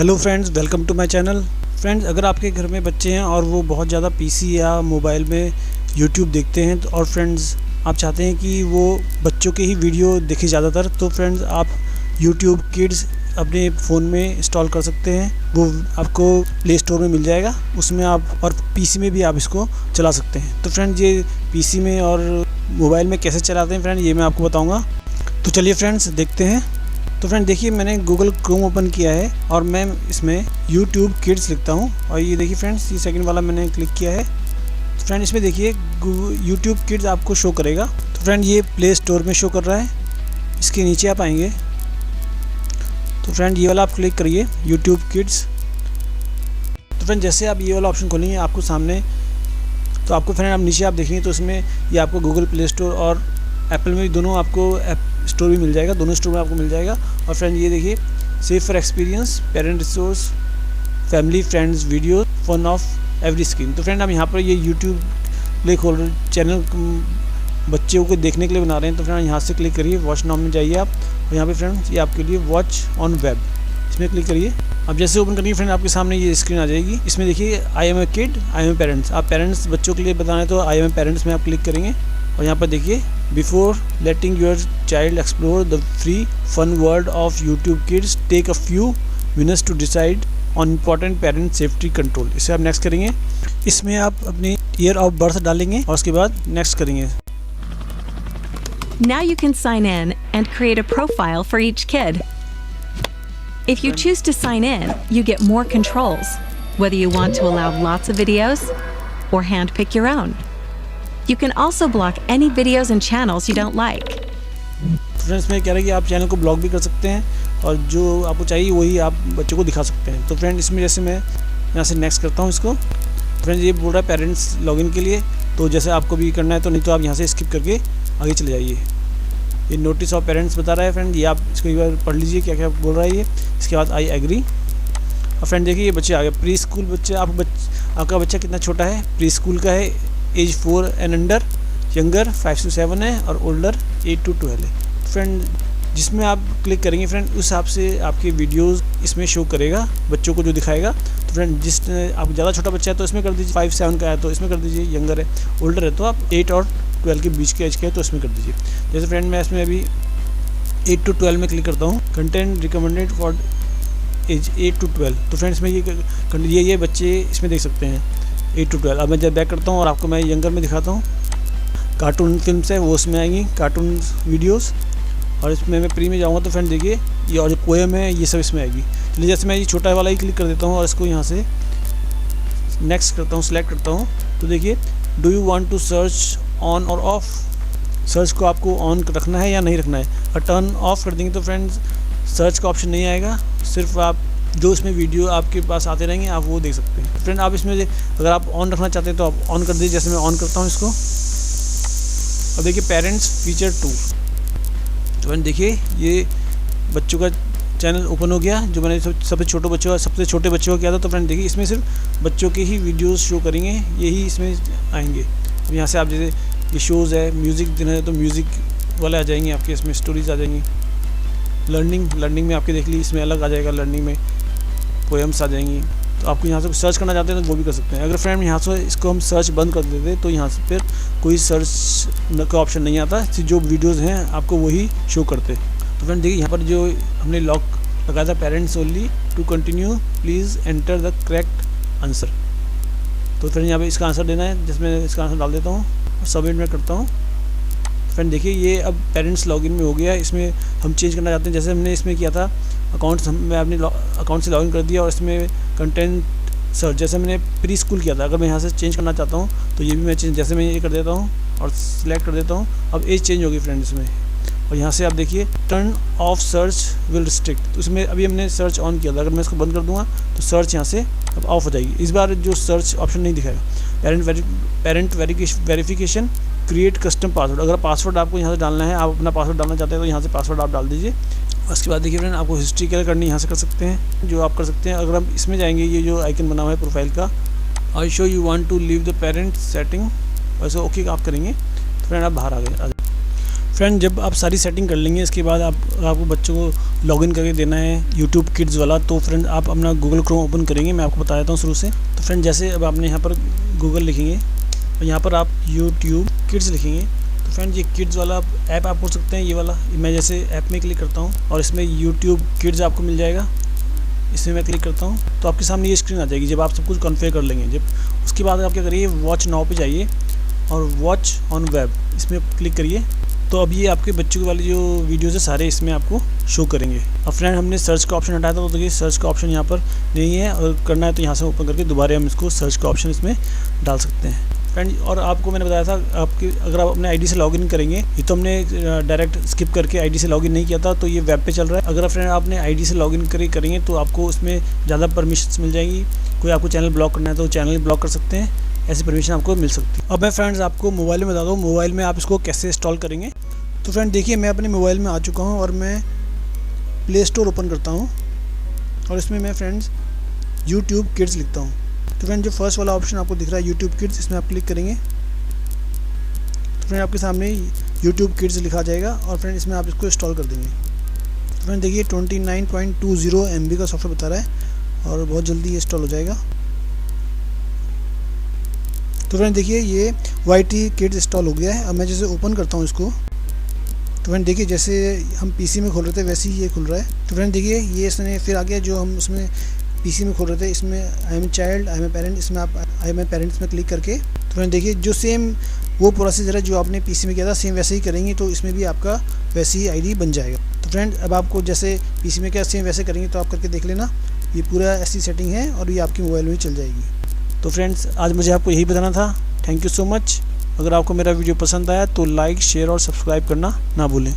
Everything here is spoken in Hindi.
Hello friends, welcome to my channel. Friends, अगर आपके घर में बच्चे हैं और वो बहुत ज़्यादा पीसी या मोबाइल में यूट्यूब देखते हैं और फ्रेंड्स आप चाहते हैं कि वो बच्चों के ही वीडियो देखें ज़्यादातर, तो फ्रेंड्स आप यूट्यूब किड्स अपने फ़ोन में इंस्टॉल कर सकते हैं। वो आपको प्ले स्टोर में मिल जाएगा, उसमें आप और पीसी में भी आप इसको चला सकते हैं। तो फ्रेंड्स ये पीसी में और मोबाइल में कैसे चलाते हैं फ्रेंड, ये मैं आपको बताऊँगा। तो चलिए फ्रेंड्स देखते हैं। तो फ्रेंड देखिए, मैंने गूगल क्रोम ओपन किया है और मैं इसमें यूट्यूब किड्स लिखता हूँ और ये देखिए फ्रेंड्स, ये सेकंड वाला मैंने क्लिक किया है। तो फ्रेंड इसमें देखिए यूट्यूब किड्स आपको शो करेगा। तो फ्रेंड ये प्ले स्टोर में शो कर रहा है। इसके नीचे आप आएंगे तो फ्रेंड ये वाला आप क्लिक करिए यूट्यूब किड्स। तो फ्रेंड जैसे आप ये वाला ऑप्शन खोलेंगे आपको सामने, तो आपको फ्रेंड आप नीचे आप देखेंगे तो इसमें ये आपको गूगल प्ले स्टोर और एप्पल में भी दोनों आपको ऐप स्टोर भी मिल जाएगा, दोनों स्टोर में आपको मिल जाएगा। और फ्रेंड ये देखिए safe for experience, parent resource, family friends video, fun of every screen. तो फ्रेंड हम यहाँ पर ये यूट्यूब प्ले खोल चैनल बच्चों को देखने के लिए बना रहे हैं। तो फ्रेंड यहाँ से क्लिक करिए, वॉच नाउ में जाइए आप और यहाँ पे फ्रेंड्स ये आपके लिए वॉच ऑन वेब, इसमें क्लिक करिए। अब जैसे ओपन करिए फ्रेंड आपके सामने ये स्क्रीन आ जाएगी। इसमें देखिए I am a kid, I am a parents. आप पेरेंट्स बच्चों के लिए बताना है तो आई एम ए पेरेंट्स में आप क्लिक करेंगे और यहाँ पर देखिए before letting your child explore the free fun world of YouTube kids take a few minutes to decide on important parent safety control. इसे आप नेक्स्ट करेंगे। इसमें आप अपनी ईयर ऑफ बर्थ डालेंगे और उसके बाद नेक्स्ट करेंगे। Now you can sign in and create a profile for each kid. If you choose to sign in, you get more controls, whether you want to allow lots of videos or handpick your own. You can also block any videos and channels you don't like. Friends में कह रहा है कि आप चैनल को ब्लॉक भी कर सकते हैं और जो आपको चाहिए वही आप बच्चों को दिखा सकते हैं। तो फ्रेंड इसमें जैसे मैं यहाँ से नेक्स्ट करता हूँ इसको। फ्रेंड्स ये बोल रहा है पेरेंट्स लॉगिन के लिए, तो जैसे आपको भी करना है तो नहीं तो आप यहाँ से स्किप करके आगे चले जाइए। ये नोटिस ऑफ पेरेंट्स बता रहा है फ्रेंड, ये आप इसको एक बार पढ़ लीजिए क्या क्या बोल रहा है ये। इसके बाद आई एग्री। और फ्रेंड देखिए ये बच्चे आ गए, प्री स्कूल बच्चे। आपका बच्चा कितना छोटा है, प्री स्कूल का है, age 4 and under, younger 5 to 7 है और ओल्डर 8 to 12 है। फ्रेंड जिसमें आप क्लिक करेंगे फ्रेंड उस हिसाब से आपके वीडियोस इसमें शो करेगा बच्चों को जो दिखाएगा। तो फ्रेंड जिस आप ज़्यादा छोटा बच्चा है तो इसमें कर दीजिए, 5-7 का है तो इसमें कर दीजिए, यंगर है, ओल्डर है तो आप 8 और 12 के बीच के एज के है तो इसमें कर दीजिए। जैसे फ्रेंड मैं इसमें अभी 8 to 12 में क्लिक करता हूँ, content recommended for age 8 to 12। तो फ्रेंड्स में ये बच्चे इसमें देख सकते हैं 8 to 12। अब मैं जब बैक करता हूँ और आपको मैं यंगर में दिखाता हूँ, कार्टून फिल्म्स है वो उसमें आएंगी, कार्टून वीडियोस। और इसमें मैं प्री में जाऊँगा तो फ्रेंड देखिए ये और जो पोएम है ये सब इसमें आएगी। चलिए जैसे मैं ये छोटा वाला ही क्लिक कर देता हूँ और इसको यहाँ से नेक्स्ट करता हूँ, सेलेक्ट करता हूँ। तो देखिए do you want to search on और ऑफ, सर्च को आपको ऑन रखना है या नहीं रखना है। और टर्न ऑफ कर देंगे तो फ्रेंड्स सर्च का ऑप्शन नहीं आएगा, सिर्फ आप जो इसमें वीडियो आपके पास आते रहेंगे आप वो देख सकते हैं। फ्रेंड आप इसमें अगर आप ऑन रखना चाहते हैं तो आप ऑन कर दीजिए। जैसे मैं ऑन करता हूँ इसको और देखिए पेरेंट्स फीचर 2। तो फ्रेंड देखिए ये बच्चों का चैनल ओपन हो गया, जो मैंने सबसे छोटे बच्चों का किया था। तो फ्रेंड देखिए इसमें सिर्फ बच्चों के ही वीडियोज़ शो करेंगे, यही इसमें आएंगे। अब यहाँ से आप जैसे ये शोज़ है, म्यूज़िक देना है तो म्यूज़िक वाले आ जाएंगे आपके, इसमें स्टोरीज आ जाएंगी। लर्निंग में आपके देख ली, इसमें अलग आ जाएगा, लर्निंग में पोएम्स आ जाएंगी। तो आपको यहाँ से सर्च करना चाहते हैं तो वो भी कर सकते हैं। अगर फ्रेंड यहाँ से इसको हम सर्च बंद कर देते तो यहाँ से फिर कोई सर्च का ऑप्शन नहीं आता, जो वीडियोज़ हैं आपको वही शो करते। तो फ्रेंड देखिए यहाँ पर जो हमने लॉक लगाया था parents only, to continue please enter the correct answer. तो फ्रेंड यहाँ पे इसका आंसर देना है, जिसमें इसका आंसर डाल देता हूँ और सबमिट में करता हूँ। फ्रेंड देखिए ये अब पेरेंट्स लॉगिन में हो गया। इसमें हम चेंज करना चाहते हैं, जैसे हमने इसमें किया था अकाउंट, मैं अपने अकाउंट से लॉगिन कर दिया और इसमें कंटेंट सर्च जैसे मैंने प्री स्कूल किया था, अगर मैं यहाँ से चेंज करना चाहता हूँ तो ये भी मैं चेंज, जैसे मैं ये कर देता हूँ और सिलेक्ट कर देता हूँ। अब एज चेंज होगी फ्रेंड इसमें। और यहाँ से आप देखिए turn off search will restrict, तो इसमें अभी हमने सर्च ऑन किया था, अगर मैं इसको बंद कर दूँगा तो सर्च यहाँ से अब ऑफ हो जाएगी। इस बार जो सर्च ऑप्शन नहीं दिखाएगा। Parent verification, create custom password, अगर पासवर्ड आपको यहाँ से डालना है, आप अपना पासवर्ड डालना चाहते हैं तो यहाँ से पासवर्ड आप डाल दीजिए। उसके बाद देखिए फ्रेंड आपको हिस्ट्री क्या करनी है यहाँ से कर सकते हैं, जो आप कर सकते हैं। अगर हम इसमें जाएंगे, ये जो आइकन बना हुआ है प्रोफाइल का, I show you want to leave the parent setting, वैसे ओके आप करेंगे तो फ्रेंड आप बाहर आ गए। फ्रेंड जब आप सारी सेटिंग कर लेंगे इसके बाद आपको बच्चों को लॉगिन करके देना है यूट्यूब किड्स वाला। तो फ्रेंड आप अपना गूगल क्रोम ओपन करेंगे, मैं आपको बता देता हूँ शुरू से। तो फ्रेंड जैसे अब आपने यहाँ पर गूगल लिखेंगे और यहाँ पर आप यूट्यूब किड्स लिखेंगे तो फ्रेंड ये किड्स वाला ऐप आप खोल सकते हैं, ये वाला। मैं जैसे ऐप में क्लिक करता हूँ और इसमें यूट्यूब किड्स आपको मिल जाएगा, इसमें मैं क्लिक करता हूँ तो आपके सामने ये स्क्रीन आ जाएगी जब आप सब कुछ कॉन्फ़िगर कर लेंगे। जब उसके बाद आप क्या करिए, वॉच नाउ पे जाइए और वॉच ऑन वेब इसमें क्लिक करिए। तो अब ये आपके बच्चों वाले जो वीडियोज़ है सारे इसमें आपको शो करेंगे। अब फ्रेंड हमने सर्च का ऑप्शन हटाया था, तो देखिए सर्च का ऑप्शन यहाँ पर नहीं है, और करना है तो यहाँ से ओपन करके दोबारा हम इसको सर्च का ऑप्शन इसमें डाल सकते हैं फ्रेंड। और आपको मैंने बताया था आपके अगर आप अपने आईडी से लॉगिन करेंगे, ये तो हमने डायरेक्ट स्किप करके आईडी से लॉगिन नहीं किया था, तो ये वेब पे चल रहा है। अगर फ्रेंड आपने आईडी से लॉगिन करेंगे तो आपको उसमें ज़्यादा परमिशंस मिल जाएगी। कोई आपको चैनल ब्लॉक करना है तो चैनल ब्लॉक कर सकते हैं, ऐसी परमिशन आपको मिल सकती है। अब मैं फ्रेंड्स आपको मोबाइल में बता दूँ मोबाइल में आप इसको कैसे इंस्टॉल करेंगे। तो फ्रेंड देखिए मैं अपने मोबाइल में आ चुका हूँ और मैं प्ले स्टोर ओपन करता हूँ और इसमें मैं फ्रेंड्स यूट्यूब किड्स लिखता हूँ। तो फ्रेंड जो फर्स्ट वाला ऑप्शन आपको दिख रहा है यूट्यूब किड्स, इसमें आप क्लिक करेंगे तो फ्रेंड आपके सामने यूट्यूब किड्स लिखा जाएगा और फ्रेंड इसमें आप इसको इंस्टॉल कर देंगे। तो फ्रेंड देखिए 29.20 MB का सॉफ्टवेयर बता रहा है और बहुत जल्दी इंस्टॉल हो जाएगा। तो फ्रेंड देखिए ये YT किड्स इंस्टॉल हो गया है। अब मैं जैसे ओपन करता हूँ इसको तो फ्रेंड देखिए जैसे हम पीसी में खोल रहे थे वैसे ही ये खुल रहा है। तो फ्रेंड देखिए ये इसने फिर आ गया जो हम उसमें पीसी में खोल रहे थे, इसमें I am child, I am parent, इसमें आप आई एम पेरेंट्स में क्लिक करके तो फ्रेंड देखिए जो सेम वो प्रोसीजर है जो आपने पीसी में किया था सेम वैसे ही करेंगे तो इसमें भी आपका वैसे ही आईडी बन जाएगा। तो फ्रेंड अब आपको जैसे पीसी में क्या सेम वैसे करेंगे तो आप करके देख लेना, ये पूरा ऐसी सेटिंग है और ये आपकी मोबाइल में ही चल जाएगी। तो फ्रेंड्स आज मुझे आपको यही बताना था। Thank you so much. अगर आपको मेरा वीडियो पसंद आया तो लाइक शेयर और सब्सक्राइब करना ना भूलें।